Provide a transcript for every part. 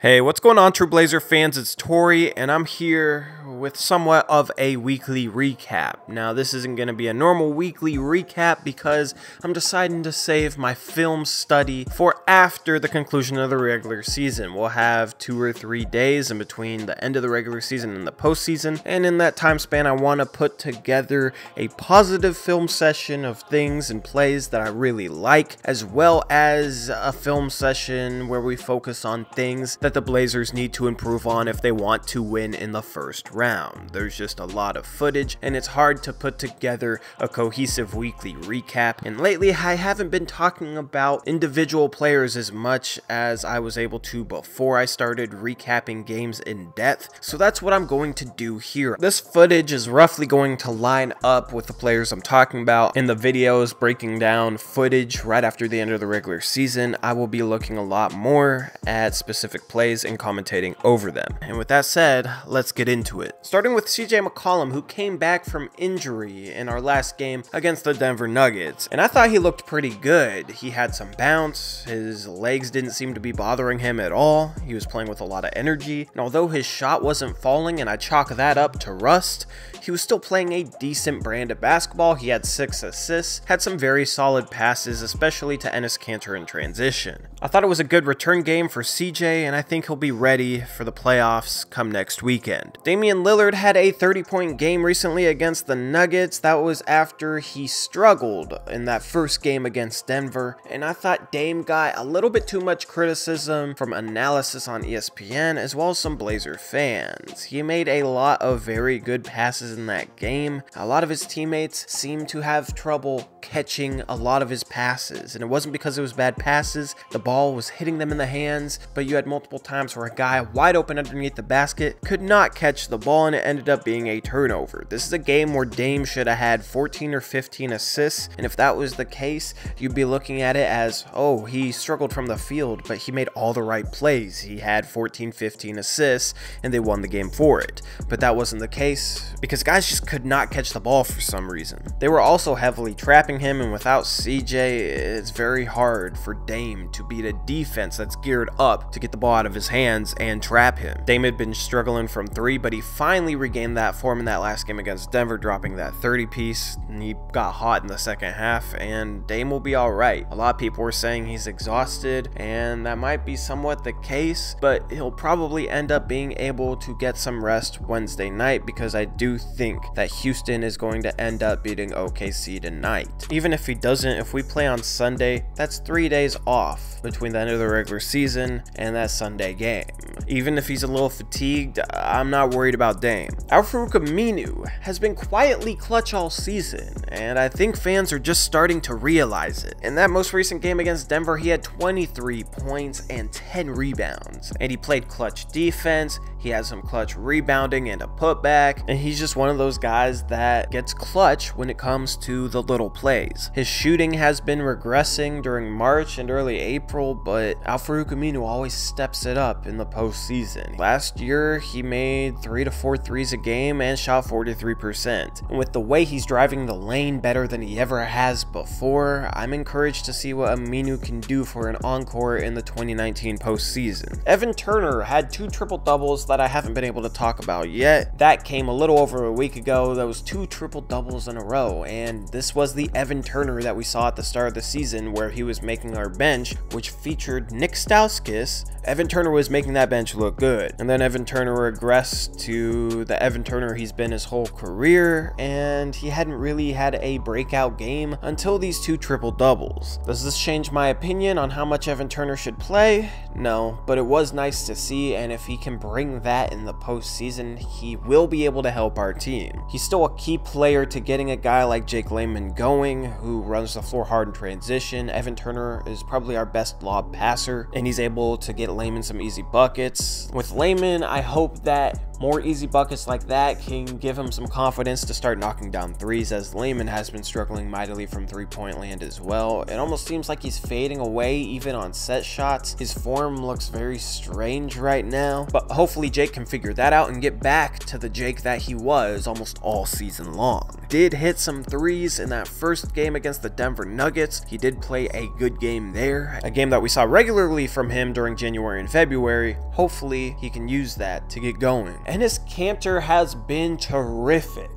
Hey, what's going on, True Blazer fans? It's Tori, and I'm here with somewhat of a weekly recap. Now, this isn't going to be a normal weekly recap because I'm deciding to save my film study for after the conclusion of the regular season. We'll have 2 or 3 days in between the end of the regular season and the postseason, and in that time span, I want to put together a positive film session of things and plays that I really like, as well as a film session where we focus on things that the Blazers need to improve on if they want to win in the first round. There's just a lot of footage, and it's hard to put together a cohesive weekly recap, and lately I haven't been talking about individual players as much as I was able to before I started recapping games in depth, so that's what I'm going to do here. This footage is roughly going to line up with the players I'm talking about. In the videos breaking down footage right after the end of the regular season, I will be looking a lot more at specific plays and commentating over them. And with that said, let's get into it. Starting with CJ McCollum, who came back from injury in our last game against the Denver Nuggets, and I thought he looked pretty good. He had some bounce, his legs didn't seem to be bothering him at all, he was playing with a lot of energy, and although his shot wasn't falling and I chalk that up to rust, he was still playing a decent brand of basketball. He had 6 assists, had some very solid passes, especially to Enes Kanter in transition. I thought it was a good return game for CJ, and I think he'll be ready for the playoffs come next weekend. Damian Lillard had a 30-point game recently against the Nuggets. That was after he struggled in that first game against Denver, and I thought Dame got a little bit too much criticism from analysis on ESPN as well as some Blazer fans. He made a lot of very good passes in that game. A lot of his teammates seemed to have trouble catching a lot of his passes, and it wasn't because it was bad passes. The ball was hitting them in the hands, but you had multiple times where a guy wide open underneath the basket could not catch the ball, and it ended up being a turnover. This is a game where Dame should have had 14 or 15 assists, and if that was the case, you'd be looking at it as, oh, he struggled from the field, but he made all the right plays. He had 14, 15 assists, and they won the game for it. But that wasn't the case because guys just could not catch the ball for some reason. They were also heavily trapping him, and without CJ, it's very hard for Dame to beat a defense that's geared up to get the ball out of his hands and trap him. Dame had been struggling from 3, but he finally regained that form in that last game against Denver, dropping that 30-piece, and he got hot in the second half, and Dame will be alright. A lot of people were saying he's exhausted, and that might be somewhat the case, but he'll probably end up being able to get some rest Wednesday night because I do think that Houston is going to end up beating OKC tonight. Even if he doesn't, if we play on Sunday, that's 3 days off between the end of the regular season and that Sunday game. Even if he's a little fatigued, I'm not worried about Dame. Al-Farouq Aminu has been quietly clutch all season, and I think fans are just starting to realize it. In that most recent game against Denver, he had 23 points and 10 rebounds, and he played clutch defense. He has some clutch rebounding and a putback, and he's just one of those guys that gets clutch when it comes to the little plays. His shooting has been regressing during March and early April, but Al-Farouq Aminu always steps it up in the postseason. Last year, he made 3 to 4 threes a game and shot 43%. And with the way he's driving the lane better than he ever has before, I'm encouraged to see what Aminu can do for an encore in the 2019 postseason. Evan Turner had 2 triple-doubles that I haven't been able to talk about yet. That came a little over a week ago. That was 2 triple-doubles in a row, and this was the Evan Turner that we saw at the start of the season where he was making our bench, which featured Nick Stauskas. Evan Turner was making that bench look good, and then Evan Turner regressed to the Evan Turner he's been his whole career, and he hadn't really had a breakout game until these 2 triple-doubles. Does this change my opinion on how much Evan Turner should play? No, but it was nice to see, and if he can bring that in the postseason, he will be able to help our team. He's still a key player to getting a guy like Jake Layman going, who runs the floor hard in transition. Evan Turner is probably our best lob passer, and he's able to get Layman some easy buckets. With Layman, I hope that More easy buckets like that can give him some confidence to start knocking down threes, as Layman has been struggling mightily from three-point land as well. It almost seems like he's fading away even on set shots. His form looks very strange right now, but hopefully Jake can figure that out and get back to the Jake that he was almost all season long. Did hit some threes in that first game against the Denver Nuggets. He did play a good game there, a game that we saw regularly from him during January and February. Hopefully he can use that to get going. Enes Kanter has been terrific,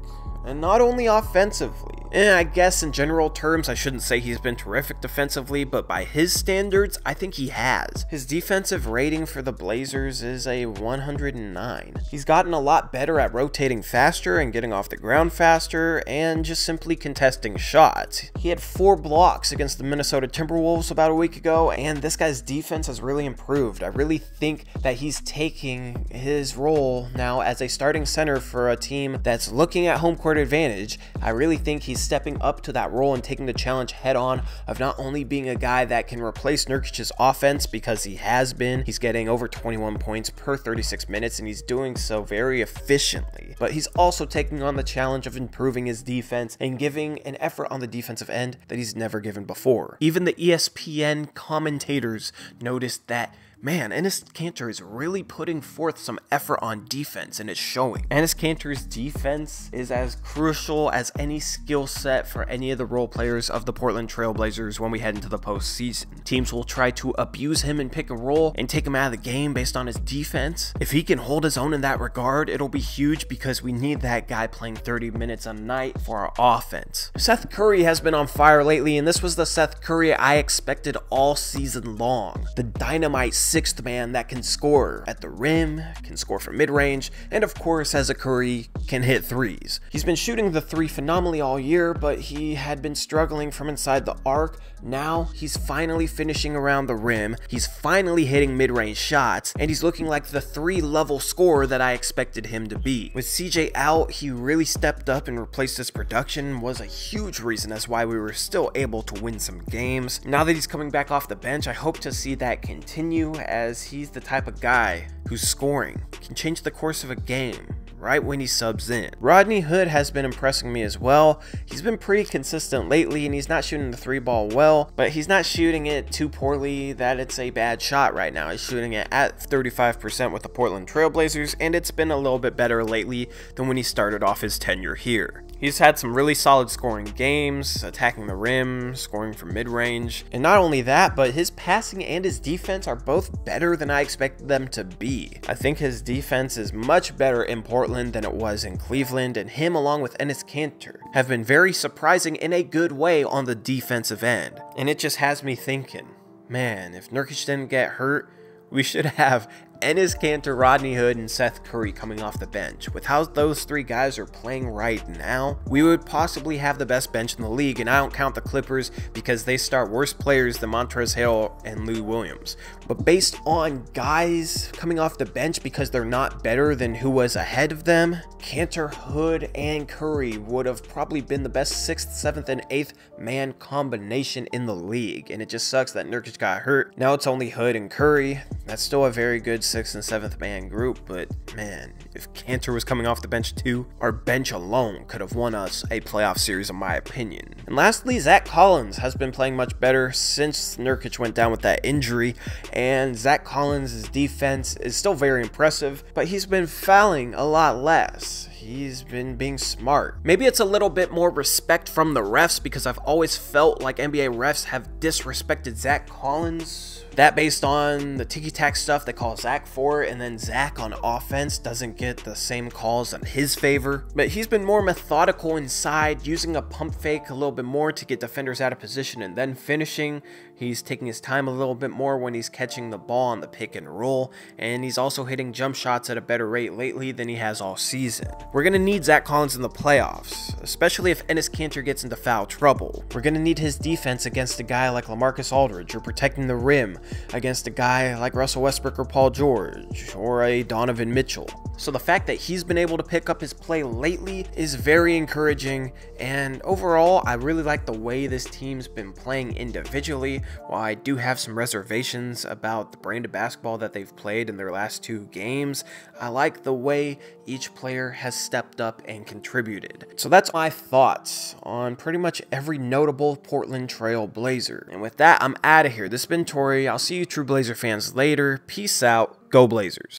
and not only offensively. I guess in general terms, I shouldn't say he's been terrific defensively, but by his standards, I think he has. His defensive rating for the Blazers is a 109. He's gotten a lot better at rotating faster and getting off the ground faster and just simply contesting shots. He had 4 blocks against the Minnesota Timberwolves about a week ago, and this guy's defense has really improved. I really think that he's taking his role now as a starting center for a team that's looking at home court advantage. I really think he's stepping up to that role and taking the challenge head on of not only being a guy that can replace Nurkic's offense, because he has been. He's getting over 21 points per 36 minutes and he's doing so very efficiently, but he's also taking on the challenge of improving his defense and giving an effort on the defensive end that he's never given before. Even the ESPN commentators noticed that, man, Enes Kanter is really putting forth some effort on defense, and it's showing. Enes Kanter's defense is as crucial as any skill set for any of the role players of the Portland Trail Blazers when we head into the postseason. Teams will try to abuse him and pick and roll and take him out of the game based on his defense. If he can hold his own in that regard, it'll be huge, because we need that guy playing 30 minutes a night for our offense. Seth Curry has been on fire lately, and this was the Seth Curry I expected all season long. The dynamite sixth man that can score at the rim, can score from mid-range, and of course, as a Curry, can hit threes. He's been shooting the three phenomenally all year, but he had been struggling from inside the arc. Now he's finally finishing around the rim, he's finally hitting mid-range shots, and he's looking like the 3-level scorer that I expected him to be. With CJ out, he really stepped up and replaced his production, was a huge reason as why we were still able to win some games. Now that he's coming back off the bench, I hope to see that continue, as he's the type of guy who's scoring, can change the course of a game right when he subs in. Rodney Hood has been impressing me as well. He's been pretty consistent lately, and he's not shooting the 3-ball well, but he's not shooting it too poorly that it's a bad shot right now. He's shooting it at 35% with the Portland Trail Blazers, and it's been a little bit better lately than when he started off his tenure here. He's had some really solid scoring games, attacking the rim, scoring from mid-range, and not only that, but his passing and his defense are both better than I expected them to be. I think his defense is much better in Portland than it was in Cleveland, and him along with Enes Kanter have been very surprising in a good way on the defensive end. And it just has me thinking, man, if Nurkic didn't get hurt, we should have Enes Kanter, Rodney Hood, and Seth Curry coming off the bench. With how those 3 guys are playing right now, we would possibly have the best bench in the league, and I don't count the Clippers because they start worse players than Montrezl Harrell and Lou Williams. But based on guys coming off the bench because they're not better than who was ahead of them, Kanter, Hood, and Curry would have probably been the best 6th, 7th, and 8th man combination in the league, and it just sucks that Nurkic got hurt. Now it's only Hood and Curry. That's still a very good 6th and 7th man group, but man, if Kanter was coming off the bench too, our bench alone could have won us a playoff series in my opinion. And lastly, Zach Collins has been playing much better since Nurkic went down with that injury, and Zach Collins' defense is still very impressive, but he's been fouling a lot less. He's been being smart. Maybe it's a little bit more respect from the refs, because I've always felt like NBA refs have disrespected Zach Collins. That based on the ticky-tack stuff they call Zach for, and then Zach on offense doesn't get the same calls in his favor. But he's been more methodical inside, using a pump fake a little bit more to get defenders out of position and then finishing. He's taking his time a little bit more when he's catching the ball on the pick and roll, and he's also hitting jump shots at a better rate lately than he has all season. We're going to need Zach Collins in the playoffs, especially if Enes Kanter gets into foul trouble. We're going to need his defense against a guy like LaMarcus Aldridge, or protecting the rim, against a guy like Russell Westbrook or Paul George or a Donovan Mitchell. So the fact that he's been able to pick up his play lately is very encouraging, and overall I really like the way this team's been playing individually. While I do have some reservations about the brand of basketball that they've played in their last 2 games, I like the way each player has stepped up and contributed. So that's my thoughts on pretty much every notable Portland Trail Blazer. And with that, I'm out of here. This has been Tori. I'll see you True Blazer fans later. Peace out. Go Blazers.